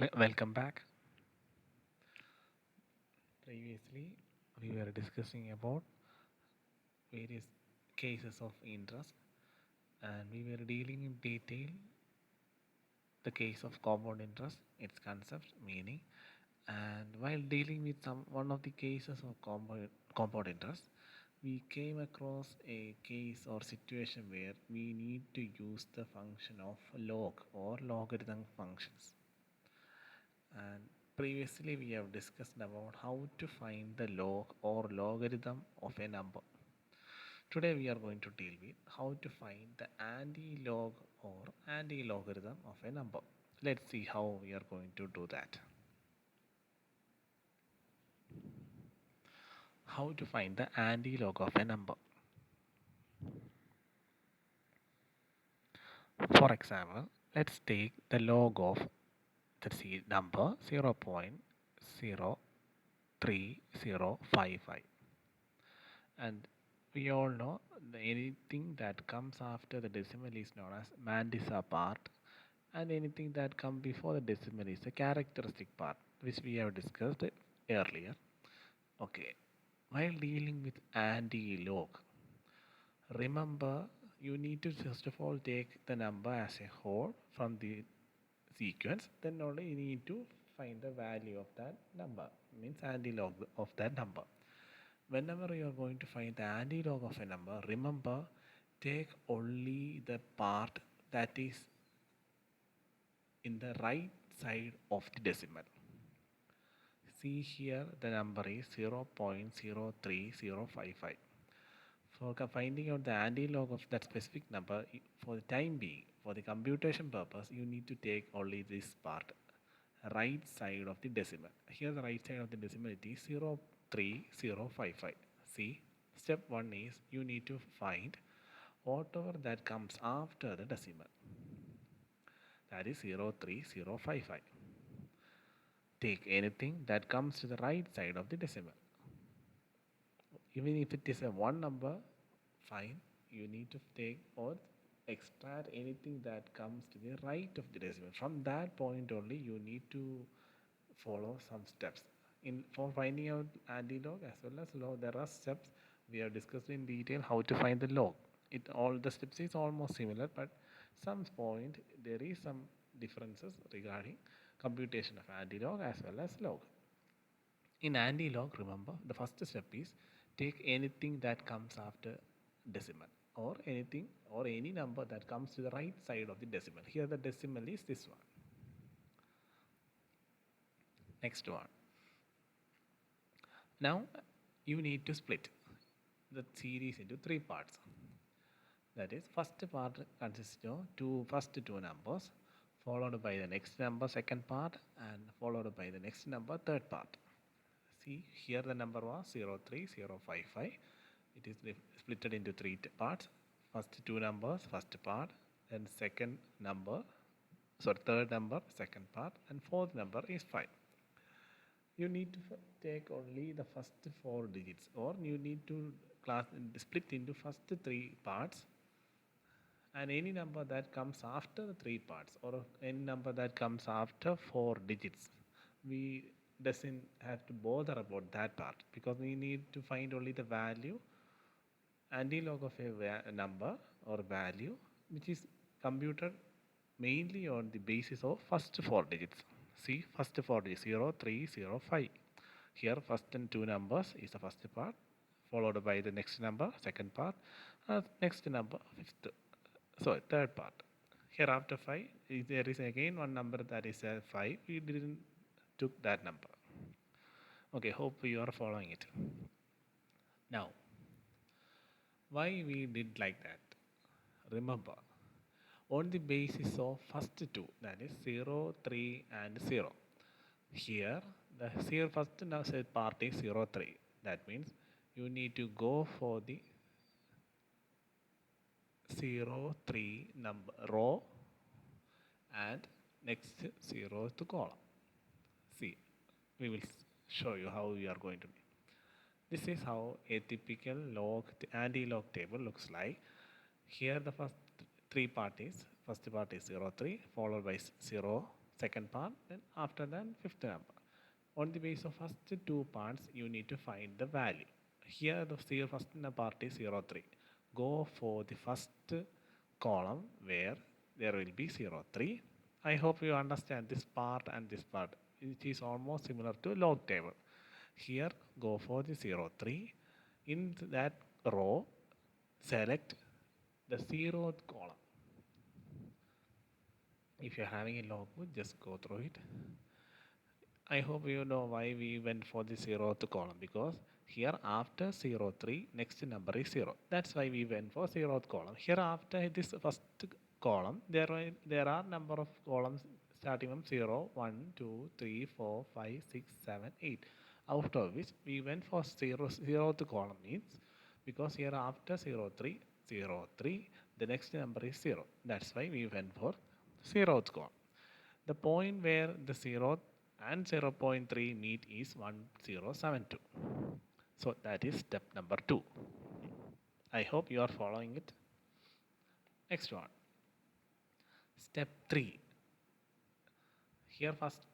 Welcome back. Previously, we were discussing about various cases of interest and we were dealing in detail the case of compound interest, its concept, meaning, and while dealing with one of the cases of compound interest, we came across a case or situation where we need to use the function of log or logarithm functions. And previously we have discussed about how to find the log or logarithm of a number. Today we are going to deal with how to find the anti-log or anti-logarithm of a number. Let's see how we are going to do that. How to find the anti-log of a number. For example, let's take the log of the number 0.03055, and we all know anything that comes after the decimal is known as Mandisa part, and anything that comes before the decimal is a characteristic part, which we have discussed earlier. Okay, while dealing with anti-log, remember you need to first of all take the number as a whole from the sequence, then only you need to find the value of that number, means anti-log of that number. Whenever you are going to find the anti-log of a number, remember, take only the part that is in the right side of the decimal. See here the number is 0.03055. For finding out the anti-log of that specific number, for the time being, for the computation purpose, you need to take only this part, right side of the decimal. Here the right side of the decimal it is 03055. See, step 1 is you need to find whatever that comes after the decimal, that is 03055. Take anything that comes to the right side of the decimal. Even if it is a one number, fine, you need to take or extract anything that comes to the right of the decimal. From that point only you need to follow some steps. For finding out anti-log as well as log, there are steps we have discussed in detail how to find the log. All the steps is almost similar, but some point there is some differences regarding computation of anti-log as well as log. In anti-log, remember the first step is take anything that comes after decimal, or anything or any number that comes to the right side of the decimal. Here the decimal is this one. Next one. Now you need to split the series into three parts. That is, first part consists of first two numbers, followed by the next number second part, and followed by the next number third part. See, here the number was 03055. It is splitted into three parts. First two numbers, first part, then second number, third number, second part, and fourth number is 5. You need to take only the first four digits, or you need to split into first three parts, and any number that comes after the three parts, or any number that comes after four digits, we doesn't have to bother about that part, because we need to find only the value, anti-log of a number or value, which is computed mainly on the basis of first four digits. See, first four digits 0305. Here first and two numbers is the first part, followed by the next number second part, next number third part. Here after 5 there is again one number that is 5. We didn't took that number. Okay, hope you are following it. Now, why we did like that? Remember, on the basis of first two, that is 0, 3 and 0. Here the first part is 0, 3. That means you need to go for the 0, 3 number row and next 0th column. See, we will show you how we are going to do. This is how a typical anti-log table looks like. Here the first part is 0, 3, followed by 0, second part, then after that fifth number. On the base of first two parts, you need to find the value. Here the first part is 0, 3. Go for the first column where there will be 0, 3. I hope you understand this part and this part. It is almost similar to log table. Here go for the 0, 3. In that row, select the 0th column. If you're having a logbook, just go through it. I hope you know why we went for the 0th column, because here after 0, 3, next number is 0. That's why we went for 0th column. Here after this first column, there are number of columns starting from 0, 1, 2, 3, 4, 5, 6, 7, 8. Out of which we went for 0th column means, because here after 0, 3, 0, 3, the next number is 0. That's why we went for 0th column. The point where the 0th and 0.3 meet is 1072. So that is step number 2. I hope you are following it. Next one. Step 3. Here first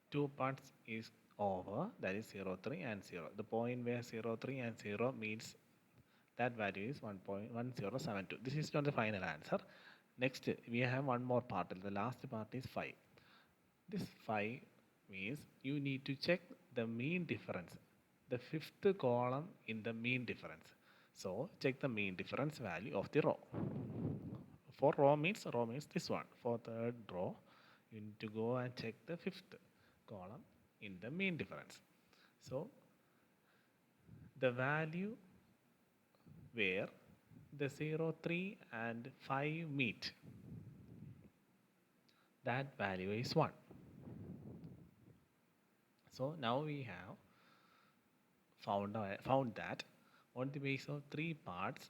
two parts is over, that is 0, 3 and 0. The point where 0, 3 and 0 meets, that value is 1.1072. This is not the final answer. Next we have one more part. The last part is 5. This 5 means you need to check the mean difference, the fifth column in the mean difference. So check the mean difference value of the row. For row means this one. For third row, you need to go and check the fifth column in the mean difference. So the value where the 0, 3 and 5 meet, that value is 1. So now we have found that on the base of 3 parts,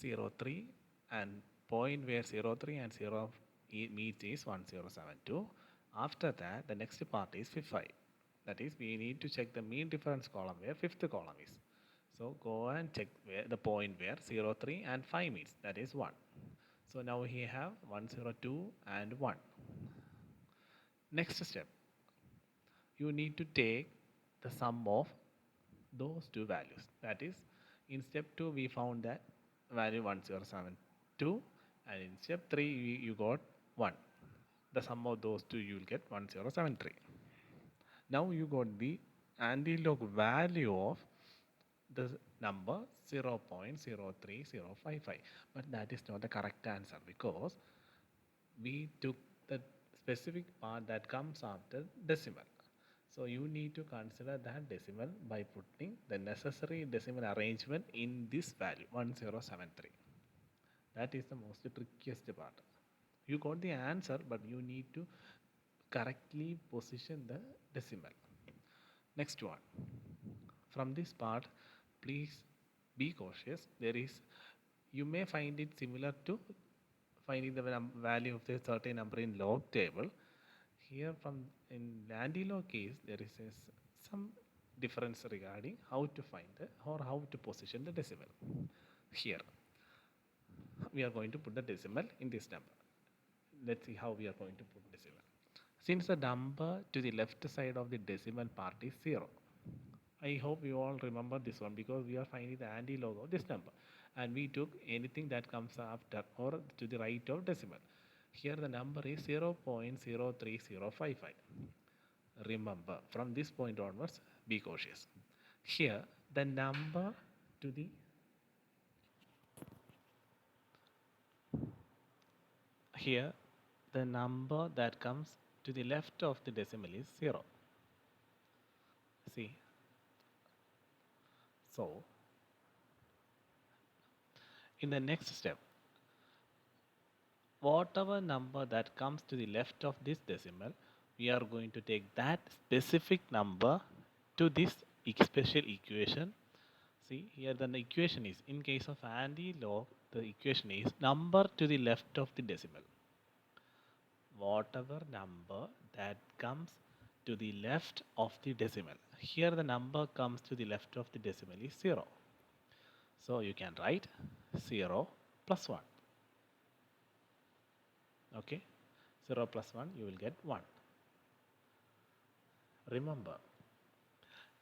0, 3 and point where 0, 3 and 0 meets is 1072. After that, the next part is 5. That is, we need to check the mean difference column where fifth column is. So go and check where the point where 0, 3 and 5 meets, that is 1. So now we have 102 and 1. Next step, you need to take the sum of those two values. That is, in step 2 we found that value 1072, and in step 3 you got 1. The sum of those two you will get 1073. Now you got the Antilog value of the number 0.03055, but that is not the correct answer, because we took the specific part that comes after decimal. So you need to consider that decimal by putting the necessary decimal arrangement in this value 1073. That is the most trickiest part. You got the answer, but you need to correctly position the decimal. Next one. From this part, please be cautious. You may find it similar to finding the value of the certain number in log table. Here in Antilog case, there is some difference regarding how to find or how to position the decimal. Here, we are going to put the decimal in this number. Let's see how we are going to put decimal. Since the number to the left side of the decimal part is 0, I hope you all remember this one, because we are finding the Antilog of this number, and we took anything that comes after or to the right of decimal. Here the number is 0.03055. Remember, from this point onwards, be cautious. Here the number to the number that comes to the left of the decimal is 0. See, so in the next step, whatever number that comes to the left of this decimal, we are going to take that specific number to this special equation. See, here the equation is, in case of Antilog, the equation is number to the left of the decimal. Whatever number that comes to the left of the decimal. Here the number comes to the left of the decimal is 0. So you can write 0 plus 1. Okay, 0 plus 1, you will get 1. Remember,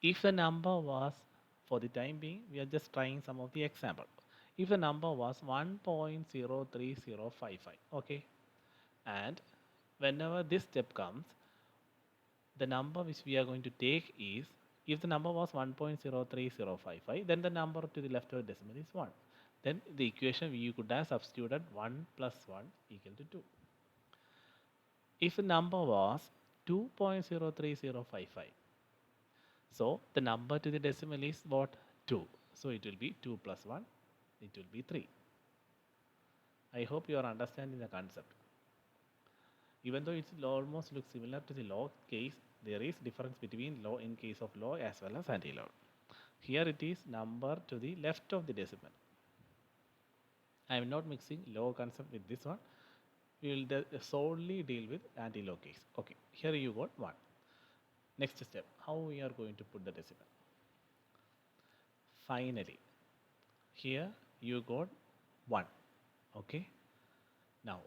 if the number was, for the time being, we are just trying some of the example. If the number was 1.03055, okay, and whenever this step comes, the number which we are going to take is, if the number was 1.03055, then the number to the left of the decimal is 1. Then the equation you could have substituted 1 plus 1 equal to 2. If the number was 2.03055, so the number to the decimal is what? 2. So it will be 2 plus 1, it will be 3. I hope you are understanding the concept. Even though it almost looks similar to the log case, there is difference between log in case of log as well as anti-log. Here it is number to the left of the decimal. I am not mixing log concept with this one. We will solely deal with anti-log case. Okay, here you got 1. Next step, how we are going to put the decimal. Finally, here you got 1. Okay, now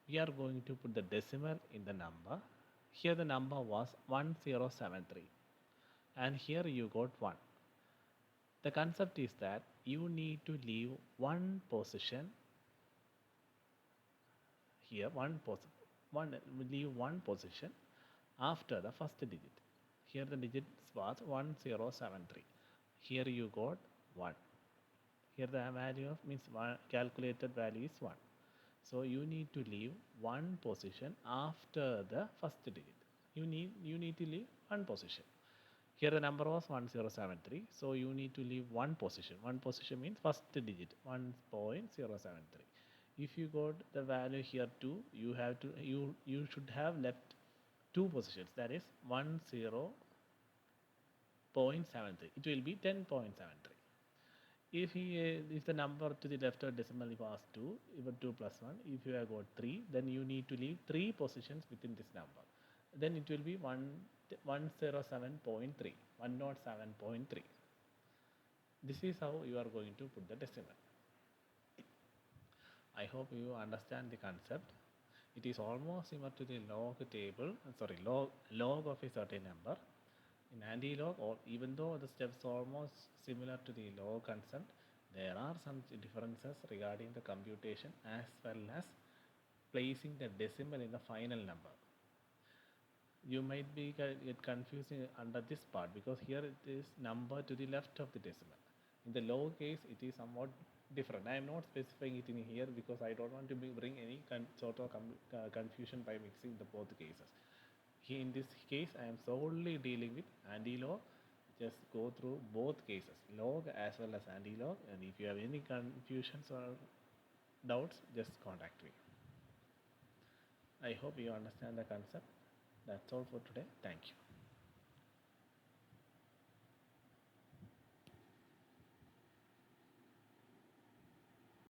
we are going to put the decimal in the number. Here the number was 1073 and here you got 1. The concept is that you need to leave one position here, leave one position after the first digit. Here the digit was 1073. Here you got 1. Here the value of means calculated value is 1. So you need to leave one position after the first digit. You need to leave one position. Here the number was 1073. So you need to leave one position. One position means first digit 1.073. If you got the value here 2, you should have left two positions. That is 10.73. It will be 10.73. If the number to the left of decimal was 2, even 2 plus 1, if you have got 3, then you need to leave 3 positions within this number. Then it will be 107.3, 107.3. This is how you are going to put the decimal. I hope you understand the concept. It is almost similar to the log table, log of a certain number. In anti-log, or even though the steps are almost similar to the log concept, there are some differences regarding the computation as well as placing the decimal in the final number. You might be get confusing under this part because here it is number to the left of the decimal. In the log case, it is somewhat different. I am not specifying it in here because I don't want to bring any sort of confusion by mixing the both cases. Here in this case, I am solely dealing with anti-log. Just go through both cases, log as well as anti-log, and if you have any confusions or doubts, just contact me. I hope you understand the concept. That's all for today. Thank you.